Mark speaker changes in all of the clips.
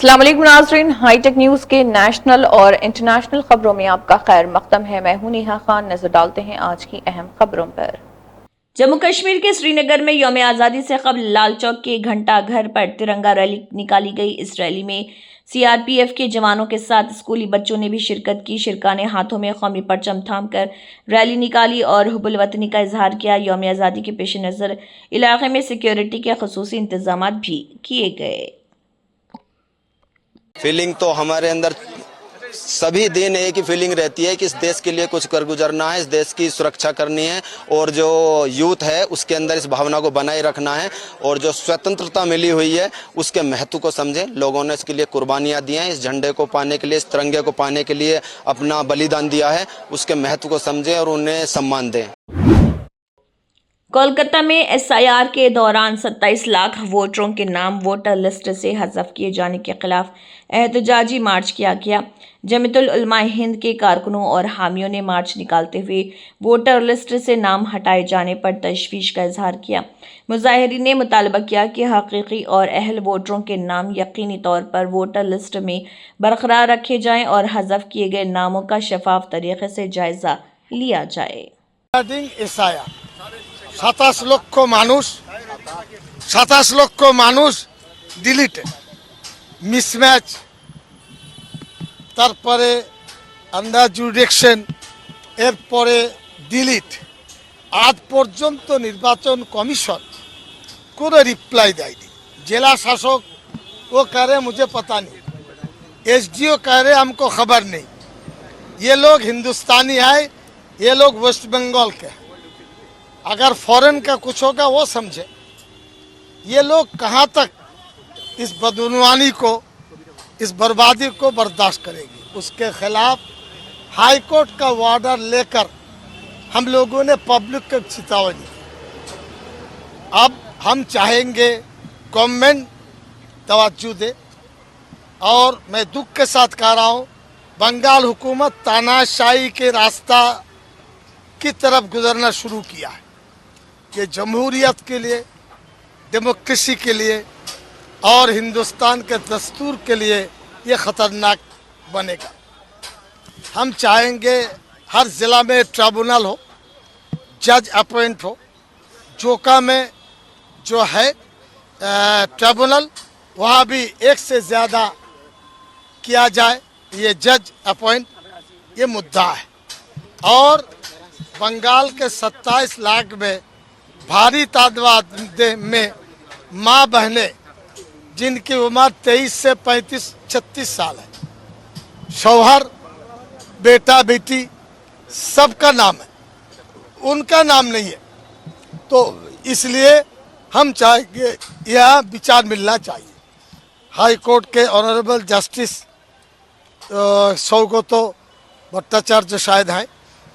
Speaker 1: अस्सलाम वालेकुम नाज़रीन, हाईटेक न्यूज़ के नेशनल और इंटरनेशनल खबरों में आपका खैर मकदम है। मैं हूं नेहा खान। नजर डालते हैं आज की अहम खबरों पर। जम्मू कश्मीर के श्रीनगर में यौम आज़ादी से कबल लाल चौक के घंटा घर पर तिरंगा रैली निकाली गई। इस रैली में सीआरपीएफ के जवानों के साथ स्कूली बच्चों ने भी शिरकत की। शिरका ने हाथों में कौमी परचम थामकर रैली निकाली और हुब्बुल वतनी का इजहार किया। यौम आज़ादी के पेश नज़र इलाके में सिक्योरिटी के खुसूसी इंतजाम भी किए गए।
Speaker 2: फीलिंग तो हमारे अंदर सभी दिन एक ही फीलिंग रहती है कि इस देश के लिए कुछ कर गुजरना है, इस देश की सुरक्षा करनी है और जो यूथ है उसके अंदर इस भावना को बनाए रखना है और जो स्वतंत्रता मिली हुई है उसके महत्व को समझें। लोगों ने इसके लिए कुर्बानियां दी हैं, इस झंडे को पाने के लिए, इस तिरंगे को पाने के लिए अपना बलिदान दिया है, उसके महत्व को समझें और उन्हें सम्मान दें।
Speaker 1: कोलकाता में एसआईआर के दौरान 27 लाख वोटरों के नाम वोटर लिस्ट से हज़फ किए जाने के खिलाफ एहतजाजी मार्च किया गया। जमीयतुल उलमा हिंद के कारकुनों और हामियों ने मार्च निकालते हुए वोटर लिस्ट से नाम हटाए जाने पर तशवीश का इजहार किया। मुजाहिरीन ने मुतालबा किया कि हकीकी और अहल वोटरों के नाम यकीनी तौर पर वोटर लिस्ट में बरकरार रखे जाएं और हज़फ किए गए नामों का शफाफ तरीके से जायजा लिया जाए।
Speaker 3: 27 লক্ষ মানুষ ডিলিটে মিসম্যাচ, তারপরে আন্ডার জুডিকশন, এরপরে ডিলিট। আজ পর্যন্ত নির্বাচন কমিশন কোনো রিপ্লাই দেয়নি। জেলা শাসক वो कह रहे मुझे पता नहीं, एसडीओ कह रहे हमको खबर नहीं। ये लोग हिंदुस्तानी है, ये लोग वेस्ट बंगाल के हैं। अगर फॉरेन का कुछ होगा वो समझे। ये लोग कहाँ तक इस बदनवानी को, इस बर्बादी को बर्दाश्त करेगी। उसके खिलाफ हाई कोर्ट का ऑर्डर लेकर हम लोगों ने पब्लिक को चेतावनी। अब हम चाहेंगे गवर्नमेंट तवज्जो दे और मैं दुख के साथ कह रहा हूँ, बंगाल हुकूमत तानाशाही के रास्ता की तरफ गुजरना शुरू किया है। ये जमहूरियत के लिए, डेमोक्रेसी के लिए और हिंदुस्तान के दस्तूर के लिए ये ख़तरनाक बनेगा। हम चाहेंगे हर ज़िला में ट्रिब्यूनल हो, जज अपॉइंट हो। जोका में जो है ट्रिब्यूनल, वहाँ भी एक से ज़्यादा किया जाए, ये जज अपॉइंट, ये मुद्दा है। और बंगाल के 27 लाख में भारी तादाद में माँ बहनें जिनकी उम्र 23 से 35-36 साल है, शौहर, बेटा बेटी सबका नाम है, उनका नाम नहीं है। तो इसलिए हम चाहेंगे यह विचार मिलना चाहिए। हाई कोर्ट के ऑनरेबल जस्टिस सौगतो भट्टाचार्य शायद हैं,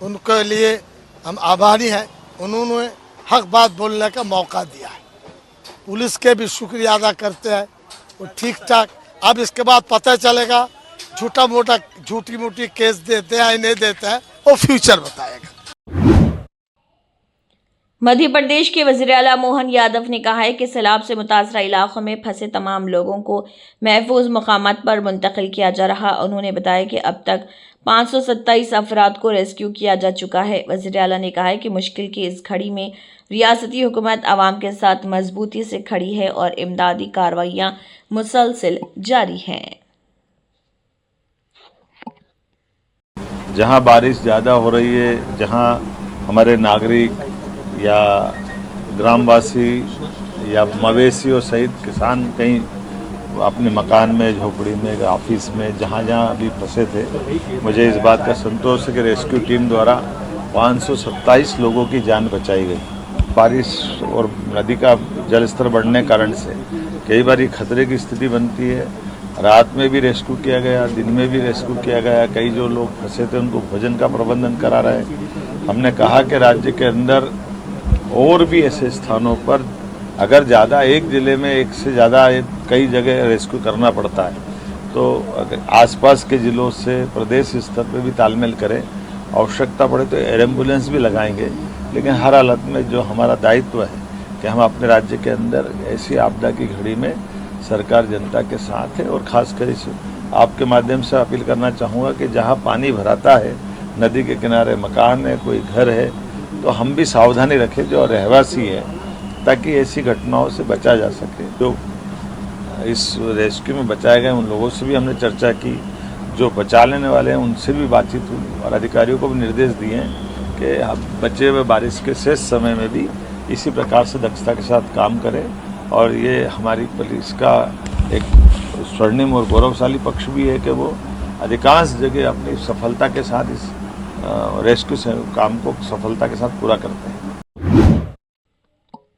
Speaker 3: उनके लिए हम आभारी हैं। उन्होंने हक बात बोलने का मौका दिया है। पुलिस के भी शुक्रिया अदा करते हैं, वो ठीक ठाक। अब इसके बाद पता चलेगा झूठी मोटी केस देते हैं नहीं देते हैं, वो फ्यूचर बताएगा।
Speaker 1: मध्य प्रदेश के वज़ीर आला मोहन यादव ने कहा है कि सैलाब से मुतासरा इलाकों में फंसे तमाम लोगों को महफूज मकामात पर मुंतकिल किया जा रहा। उन्होंने बताया कि अब तक 527 अफराद को रेस्क्यू किया जा चुका है। वज़ीर आला ने कहा है कि मुश्किल की इस घड़ी में रियासती हुकूमत आवाम के साथ मजबूती से खड़ी है और इमदादी कार्रवाइयाँ मुसलसल जारी हैं।
Speaker 4: जहाँ बारिश ज़्यादा हो रही है, जहाँ हमारे नागरिक या ग्रामवासी या मवेशियों सहित किसान कहीं अपने मकान में, झोपड़ी में, ऑफिस में, जहाँ अभी फंसे थे, मुझे इस बात का संतोष है कि रेस्क्यू टीम द्वारा 527 लोगों की जान बचाई गई। बारिश और नदी का जल स्तर बढ़ने कारण से कई बार खतरे की स्थिति बनती है। रात में भी रेस्क्यू किया गया, दिन में भी रेस्क्यू किया गया। कई जो लोग फंसे थे उनको भोजन का प्रबंधन करा रहे। हमने कहा कि राज्य के अंदर और भी ऐसे स्थानों पर अगर ज़्यादा, एक ज़िले में एक से ज़्यादा कई जगह रेस्क्यू करना पड़ता है, तो आसपास के ज़िलों से प्रदेश स्तर पर भी तालमेल करें। आवश्यकता पड़े तो एयर एम्बुलेंस भी लगाएंगे, लेकिन हर हालत में जो हमारा दायित्व है कि हम अपने राज्य के अंदर ऐसी आपदा की घड़ी में सरकार जनता के साथ है। और खासकर इस आपके माध्यम से अपील करना चाहूँगा कि जहाँ पानी भराता है, नदी के किनारे मकान है, कोई घर है, तो हम भी सावधानी रखें जो रहवासी है, ताकि ऐसी घटनाओं से बचा जा सके। जो इस रेस्क्यू में बचाए गए उन लोगों से भी हमने चर्चा की, जो बचा लेने वाले हैं उनसे भी बातचीत हुई और अधिकारियों को भी निर्देश दिए हैं कि हम बचे हुए बारिश के शेष समय में भी इसी प्रकार से दक्षता के साथ काम करें। और ये हमारी पुलिस का एक स्वर्णिम और गौरवशाली पक्ष भी है कि वो अधिकांश जगह अपनी सफलता के साथ इस रेस्क्यू से काम को सफलता के साथ पूरा करते हैं।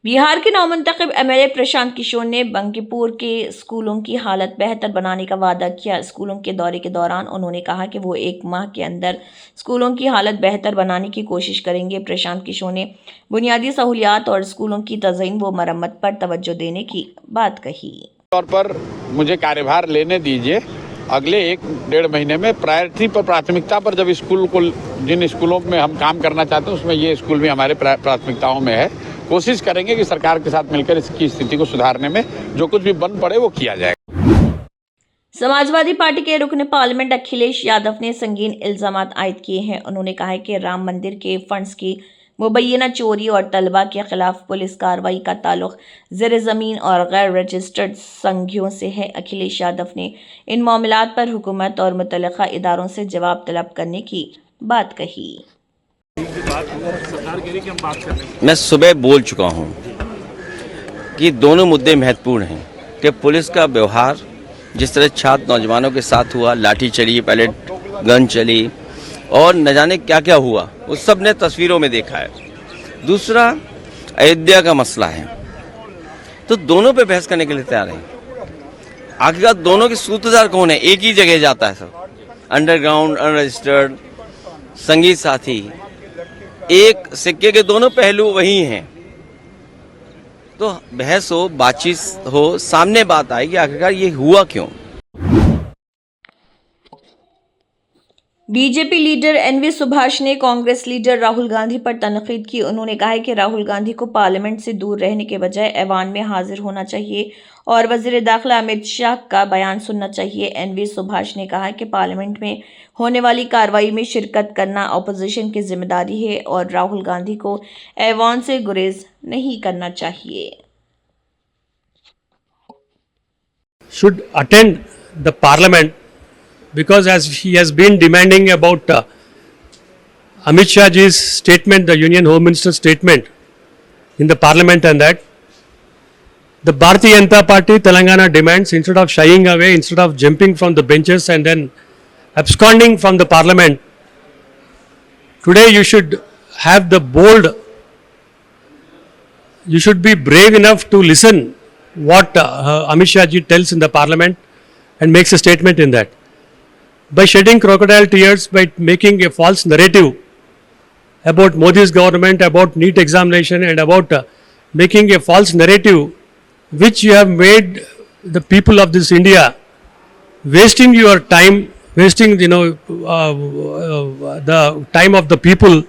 Speaker 1: बिहार के नवमंतखब एमएलए प्रशांत किशोर ने बंकीपुर के स्कूलों की हालत बेहतर बनाने का वादा किया। स्कूलों के दौरे के दौरान उन्होंने कहा कि वो 1 माह के अंदर स्कूलों की हालत बेहतर बनाने की कोशिश करेंगे। प्रशांत किशोर ने बुनियादी सहूलियात और स्कूलों की तज़यीन व मरम्मत पर तवज्जो देने की बात कही।
Speaker 5: तौर पर मुझे कार्यभार लेने दीजिए। अगले 1-1.5 महीने में प्रायोरिटी पर, प्राथमिकता पर, जब स्कूल को, जिन स्कूलों में हम काम करना चाहते हैं उसमें ये स्कूल भी हमारे प्राथमिकताओं में है। कोशिश करेंगे कि सरकार के साथ मिलकर इसकी स्थिति को सुधारने में जो कुछ भी बन पड़े वो किया जाएगा।
Speaker 1: समाजवादी पार्टी के रुकन पार्लियामेंट अखिलेश यादव ने संगीन इल्जामात आयद किए हैं। उन्होंने कहा है कि राम मंदिर के फंड्स की मुबैना चोरी और तलबा के खिलाफ पुलिस कार्रवाई का ताल्लुक ज़ेर ज़मीन और गैर रजिस्टर्ड संघियों से है। अखिलेश यादव ने इन मामलात पर हुकूमत और मुतल्लिका इदारों से जवाब तलब करने की बात कही।
Speaker 6: मैं सुबह बोल चुका हूं कि दोनों मुद्दे महत्वपूर्ण हैं कि पुलिस का व्यवहार जिस तरह छात्र नौजवानों के साथ हुआ, लाठी चली, पहले गन चली और न जाने क्या क्या हुआ, उस सब ने तस्वीरों में देखा है। दूसरा अयोध्या का मसला है, तो दोनों पे बहस करने के लिए तैयार हैं। आखिरकार दोनों के सूत्रधार कौन है? एक ही जगह जाता है सब, अंडरग्राउंड, अनरजिस्टर्ड, संगी साथी, एक सिक्के के दोनों पहलू वही हैं। तो बहस हो, बातचीत हो, सामने बात आएगी आखिरकार ये हुआ क्यों।
Speaker 1: बीजेपी लीडर एनवी सुभाष ने कांग्रेस लीडर राहुल गांधी पर तनकीद की। उन्होंने कहा है कि राहुल गांधी को पार्लियामेंट से दूर रहने के बजाय ऐवान में हाजिर होना चाहिए और वजीर दाखिला अमित शाह का बयान सुनना चाहिए। एनवी सुभाष ने कहा कि पार्लियामेंट में होने वाली कार्रवाई में शिरकत करना अपोजिशन की जिम्मेदारी है और राहुल गांधी को ऐवान से गुरेज नहीं करना चाहिए।
Speaker 7: Should attend the parliament, because as he has been demanding about Amit Shah ji's statement, the Union Home Minister's statement in the parliament, and that the Bharatiya Janata Party Telangana demands, instead of shying away, instead of jumping from the benches and then absconding from the parliament, today you should have the bold, you should be brave enough to listen what Amit Shah ji tells in the parliament and makes a statement in that. By shedding crocodile tears, by making a false narrative about Modi's government, about NEET examination, and about making a false narrative which you have made the people of this India wasting your time, wasting the time of the people,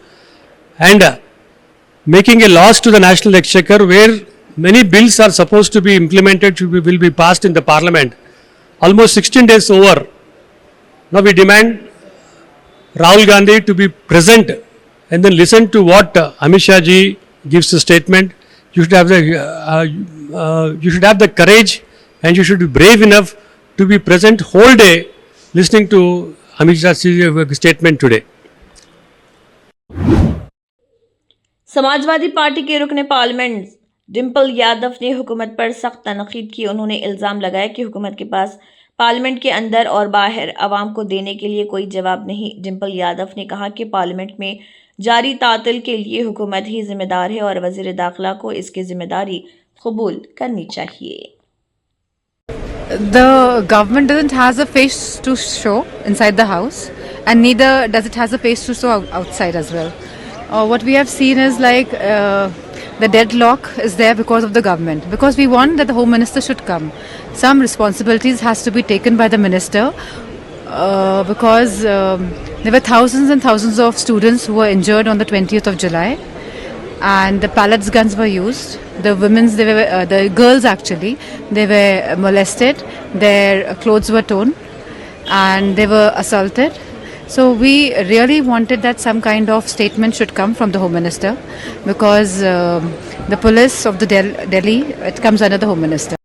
Speaker 7: and making a loss to the national exchequer, where many bills are supposed to be implemented, will be passed in the parliament. Almost 16 days over. Now we demand Rahul Gandhi to be present and then listen to what Amit Shah ji gives a statement. You should have the courage and you should be brave enough to be present whole day listening to Amit Shah ji's statement today.
Speaker 1: Samajwadi party के रुकने parliament Dimple Yadav ने हुकूमत पर सख्त तनकीद की। उन्होंने इल्ज़ाम लगाया कि हुकूमत के पास पार्लियामेंट के अंदर और बाहर आवाम को देने के लिए कोई जवाब नहीं। डिम्पल यादव ने कहा कि पार्लियामेंट में जारी तातिल के लिए हुकूमत ही जिम्मेदार है और वज़ीर दाखिला को इसकी जिम्मेदारी कबूल करनी चाहिए।
Speaker 8: The government doesn't have a face to show inside the house, and neither does it has a face to show outside as well. What we have seen is like the deadlock is there because of the government. Because we want that the Home Minister should come. Some responsibilities has to be taken by the Minister because there were thousands and thousands of students who were injured on the 20th of July and the pallets guns were used. the women's, the girls actually, they were molested, their clothes were torn, and they were assaulted. So we really wanted that some kind of statement should come from the Home Minister, because the police of the Delhi, it comes under the Home Minister.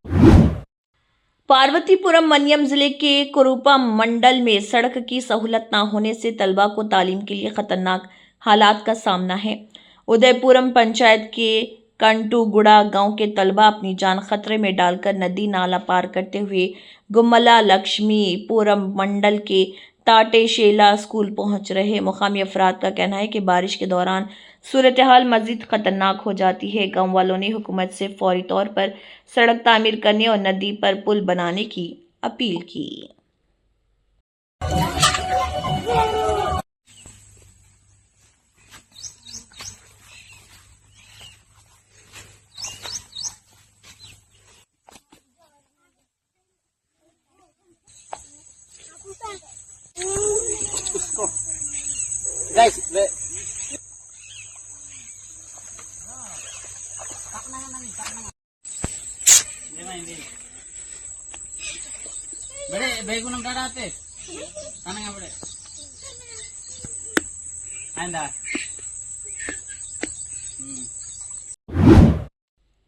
Speaker 1: Parvathipuram मनियम जिले के कुरूपा मंडल में सड़क की सहूलत न होने से तलबा को तालीम के लिए खतरनाक हालात का सामना है। उदयपुरम पंचायत के कंटूगुड़ा गांव के तलबा अपनी जान खतरे में डालकर नदी नाला पार करते हुए गुम्मला लक्ष्मीपुरम मंडल के ताटेशेला स्कूल पहुंच रहे। मुकामी अफराद का कहना है कि बारिश के दौरान सूरत हाल मजीद खतरनाक हो जाती है। गांव वालों ने हुकूमत से फौरी तौर पर सड़क तामीर करने और नदी पर पुल बनाने की अपील की।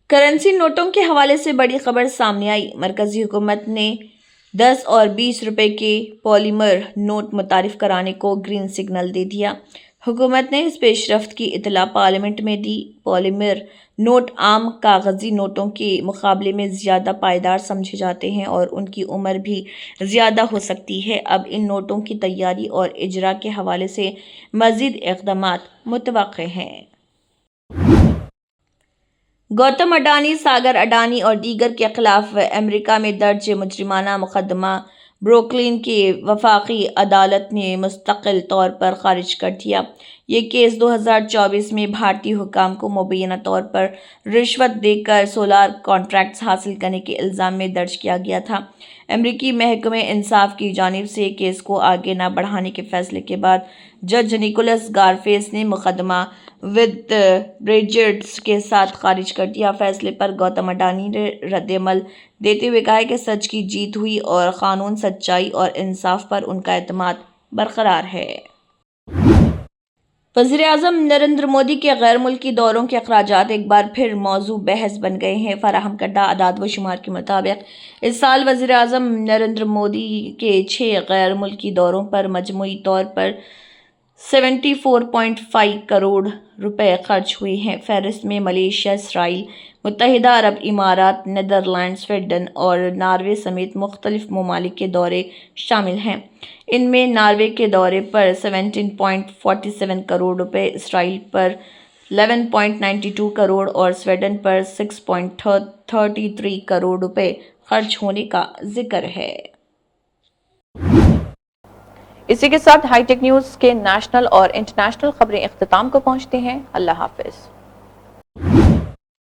Speaker 1: करेंसी नोटों के हवाले से बड़ी खबर सामने आई। मरकजी हुकूमत ने 10 और 20 रुपए के पॉलीमर नोट मुतारिफ कराने को ग्रीन सिग्नल दे दिया। हुकूमत ने इस पेशरफ्त की इतला पार्लियामेंट में दी। पॉलीमर नोट आम कागजी नोटों के मुकाबले में ज़्यादा पायदार समझे जाते हैं और उनकी उम्र भी ज़्यादा हो सकती है। अब इन नोटों की तैयारी और इजरा के हवाले से मज़ीद इक़दामात मुतवक्के हैं। गौतम अडानी, सागर अडानी और दीगर के खिलाफ अमेरिका में दर्ज मुजरिमाना मुकदमा ब्रुकलिन की वफाकी अदालत ने मुस्तकिल तौर पर खारिज कर दिया। ये केस 2024 में भारतीय हुकाम को मुबैना तौर पर रिश्वत देकर सोलार कॉन्ट्रैक्ट्स हासिल करने के इल्ज़ाम में दर्ज किया गया था। अमरीकी महकमे इंसाफ की जानिब से केस को आगे न बढ़ाने के फैसले के बाद जज निकोलस गारफेस ने मुकदमा विद ब्रिजेट्स के साथ खारिज कर दिया। फैसले पर गौतम अडानी ने रद्द-ए-अमल देते हुए कहा कि सच की जीत हुई और कानून, सच्चाई और इंसाफ पर उनका एतमाद बरकरार है। वज़ीर-ए-आज़म नरेंद्र मोदी के गैर मुल्की दौरों के अखराजात एक बार फिर मौजू बहस बन गए हैं। फराहम करदा आदाद व शुमार के मुताबिक इस साल वज़ीर-ए-आज़म नरेंद्र मोदी के 6 गैर मुल्की दौरों पर मजमूई तौर पर 74.5 करोड़ रुपए खर्च हुए हैं। फहरिस्त में मलेशिया, इसराइल, मुत्तहिदा अरब इमारात, नीदरलैंड, स्वीडन और नार्वे समेत मुख्तलिफ ममालिक के दौरे शामिल हैं। इनमें नार्वे के दौरे पर 17.47 करोड़ रुपए, इसराइल पर 11.92 करोड़ और स्वीडन पर 6.33 करोड़ रुपए खर्च होने का जिक्र है। इसी के साथ हाईटेक न्यूज़ के नेशनल और इंटरनेशनल खबरें इख्तिताम को पहुंचती हैं। अल्लाह हाफिज।